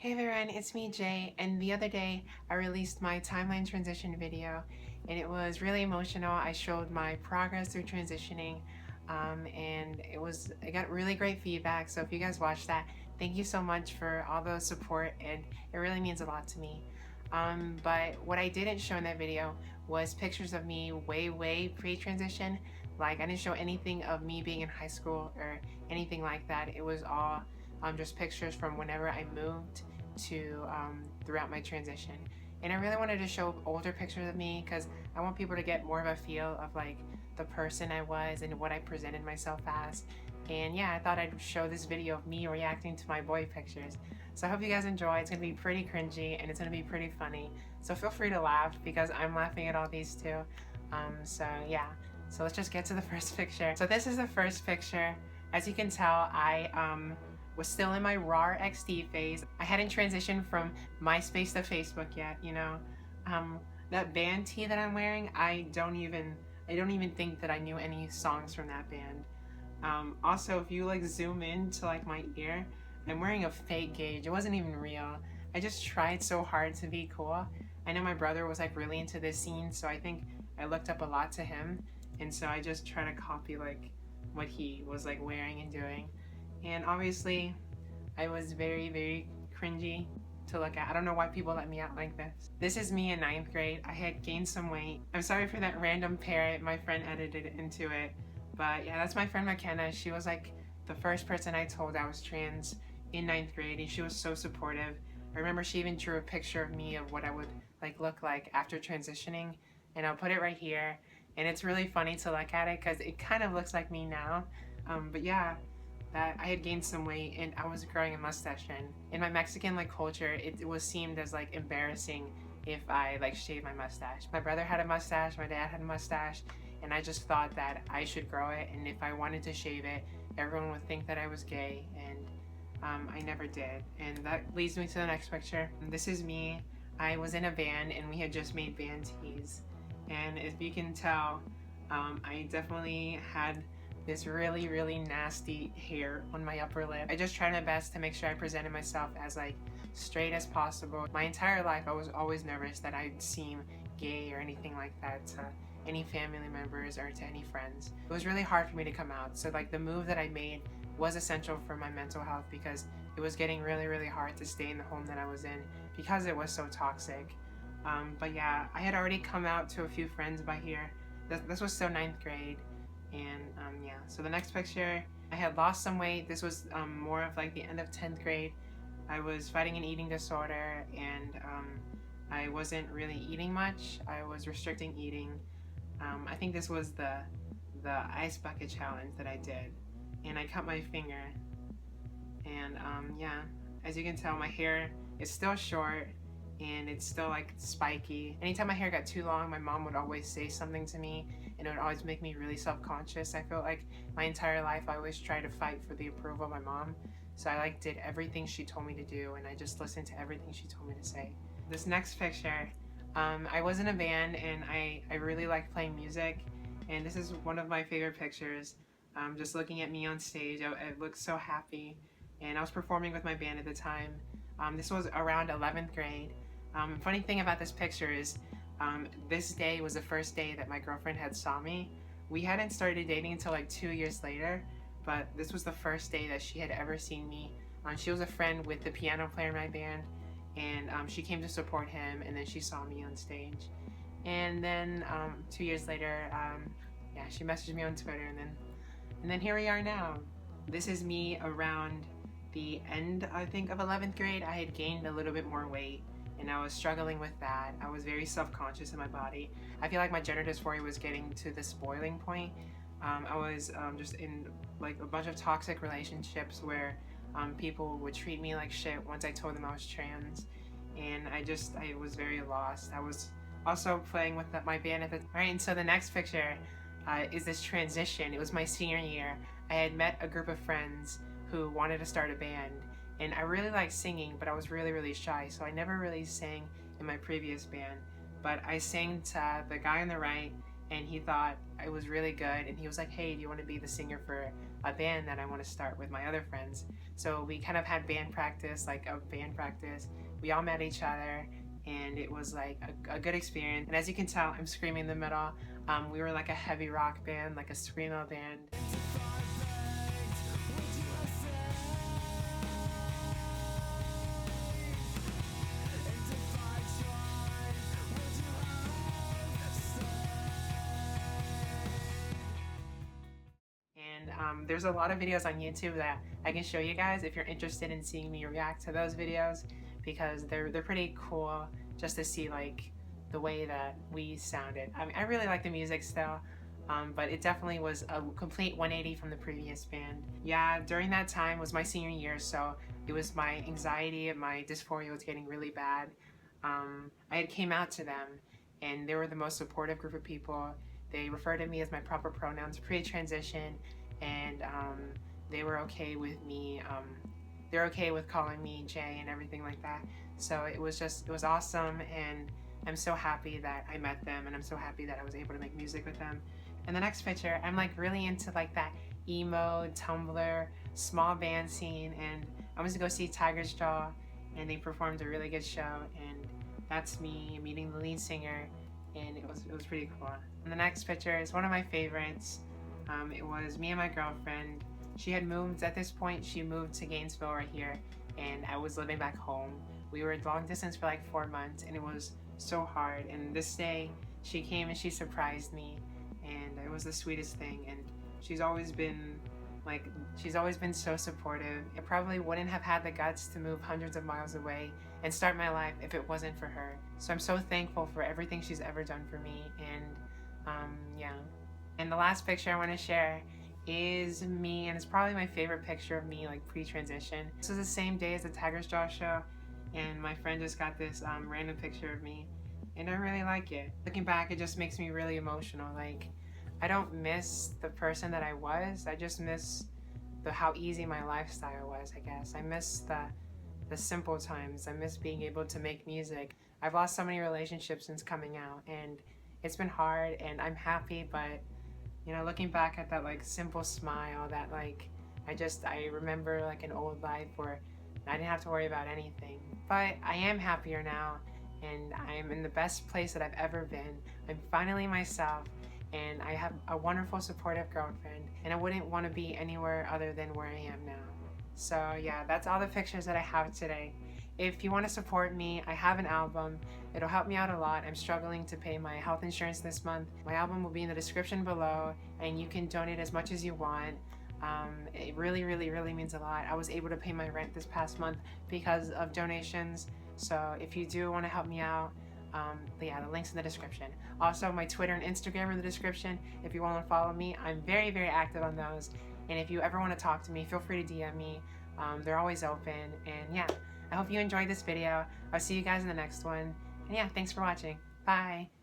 Hey everyone, it's me Jay, and the other day I released my timeline transition video and it was really emotional. I showed my progress through transitioning and I got really great feedback. So if you guys watched that, thank you so much for all the support, and it really means a lot to me. But what I didn't show in that video was pictures of me way pre-transition. Like, I didn't show anything of me being in high school or anything like that. It was all just pictures from whenever I moved to throughout my transition. And I really wanted to show older pictures of me because I want people to get more of a feel of like the person I was and what I presented myself as. And yeah, I thought I'd show this video of me reacting to my boy pictures. So I hope you guys enjoy. It's gonna be pretty cringy and it's gonna be pretty funny. So feel free to laugh because I'm laughing at all these too. So yeah, so let's just get to the first picture. So this is the first picture. As you can tell, I was still in my raw XD phase. I hadn't transitioned from MySpace to Facebook yet, you know. That band tee that I'm wearing, I don't even think that I knew any songs from that band. Also, if you like zoom in to like my ear, I'm wearing a fake gauge. It wasn't even real. I just tried so hard to be cool. I know my brother was like really into this scene, so I think I looked up a lot to him, and so I just try to copy like what he was like wearing and doing. And obviously, I was very cringy to look at. I don't know why people let me out like this. This is me in 9th grade. I had gained some weight. I'm sorry for that random parrot. My friend edited into it. But yeah, that's my friend McKenna. She was like the first person I told I was trans in 9th grade, and she was so supportive. I remember she even drew a picture of me of what I would like look like after transitioning, and I'll put it right here. And it's really funny to look at it because it kind of looks like me now. But yeah, that I had gained some weight and I was growing a mustache in. In my Mexican like culture, it was seemed as like embarrassing if I like shaved my mustache. My brother had a mustache, my dad had a mustache, and I just thought that I should grow it, and if I wanted to shave it, everyone would think that I was gay, and I never did. And that leads me to the next picture. This is me. I was in a band and we had just made band tees. And if you can tell, I definitely had this really nasty hair on my upper lip. I just tried my best to make sure I presented myself as like straight as possible. My entire life I was always nervous that I'd seem gay or anything like that to any family members or to any friends. It was really hard for me to come out, so like the move that I made was essential for my mental health because it was getting really hard to stay in the home that I was in because it was so toxic. But yeah, I had already come out to a few friends by here. This was still 9th grade. And yeah, so the next picture, I had lost some weight. This was more of like the end of 10th grade. I was fighting an eating disorder, and I wasn't really eating much. I was restricting eating. I think this was the ice bucket challenge that I did, and I cut my finger. And yeah, as you can tell, my hair is still short and it's still like spiky. Anytime my hair got too long, my mom would always say something to me, and it would always make me really self-conscious. I feel like my entire life I always tried to fight for the approval of my mom, so I like did everything she told me to do, and I just listened to everything she told me to say. This next picture, I was in a band and I really liked playing music, and this is one of my favorite pictures. Just looking at me on stage, I looked so happy, and I was performing with my band at the time. This was around 11th grade. Funny thing about this picture is this day was the first day that my girlfriend had saw me. We hadn't started dating until like 2 years later, but this was the first day that she had ever seen me. She was a friend with the piano player in my band, and she came to support him, and then she saw me on stage. And then 2 years later, yeah, she messaged me on Twitter, and then here we are now. This is me around the end, I think, of 11th grade. I had gained a little bit more weight, and I was struggling with that. I was very self-conscious in my body. I feel like my gender dysphoria was getting to this boiling point. I was just in like a bunch of toxic relationships where people would treat me like shit once I told them I was trans, and I was very lost. I was also playing with my band at the time. Alright, and so the next picture is this transition. It was my senior year. I had met a group of friends who wanted to start a band, and I really liked singing, but I was really shy, so I never really sang in my previous band. But I sang to the guy on the right, and he thought I was really good, and he was like, hey, do you want to be the singer for a band that I want to start with my other friends. So we kind of had band practice, like a band practice. We all met each other, and it was like a good experience. And as you can tell, I'm screaming in the middle. We were like a heavy rock band, like a screamo band. And there's a lot of videos on YouTube that I can show you guys if you're interested in seeing me react to those videos, because they're pretty cool just to see like the way that we sounded. I mean, I really like the music still, but it definitely was a complete 180 from the previous band. Yeah, during that time was my senior year, so it was my anxiety and my dysphoria was getting really bad. I had came out to them, and they were the most supportive group of people. They referred to me as my proper pronouns pre-transition, and they were okay with me. They're okay with calling me Jay and everything like that. So it was awesome, and I'm so happy that I met them, and I'm so happy that I was able to make music with them. And the next picture, I'm like really into like that emo, Tumblr, small band scene, and I went to go see Tiger's Jaw, and they performed a really good show, and that's me meeting the lead singer, and it was pretty cool. And the next picture is one of my favorites. It was me and my girlfriend. She had moved, at this point she moved to Gainesville right here, and I was living back home. We were long distance for like 4 months, and it was so hard. And this day she came and she surprised me, and it was the sweetest thing. And she's always been so supportive. I probably wouldn't have had the guts to move hundreds of miles away and start my life if it wasn't for her. So I'm so thankful for everything she's ever done for me. And yeah. And the last picture I want to share is me, and it's probably my favorite picture of me like pre-transition. This was the same day as the Tiger's Jaw show, and my friend just got this random picture of me, and I really like it. Looking back, it just makes me really emotional. Like, I don't miss the person that I was, I just miss how easy my lifestyle was, I guess. I miss the simple times. I miss being able to make music. I've lost so many relationships since coming out, and it's been hard, and I'm happy, but you know, looking back at that like simple smile, that like I remember like an old life where I didn't have to worry about anything. But I am happier now, and I'm in the best place that I've ever been. I'm finally myself, and I have a wonderful supportive girlfriend, and I wouldn't want to be anywhere other than where I am now. So yeah, that's all the pictures that I have today. If you want to support me, I have an album. It'll help me out a lot. I'm struggling to pay my health insurance this month. My album will be in the description below, and you can donate as much as you want. It really, really, really means a lot. I was able to pay my rent this past month because of donations. So if you do want to help me out, yeah, the link's in the description. Also, my Twitter and Instagram are in the description. If you want to follow me, I'm very, very active on those. And if you ever want to talk to me, feel free to DM me. They're always open. And yeah, I hope you enjoyed this video. I'll see you guys in the next one. And yeah, thanks for watching. Bye.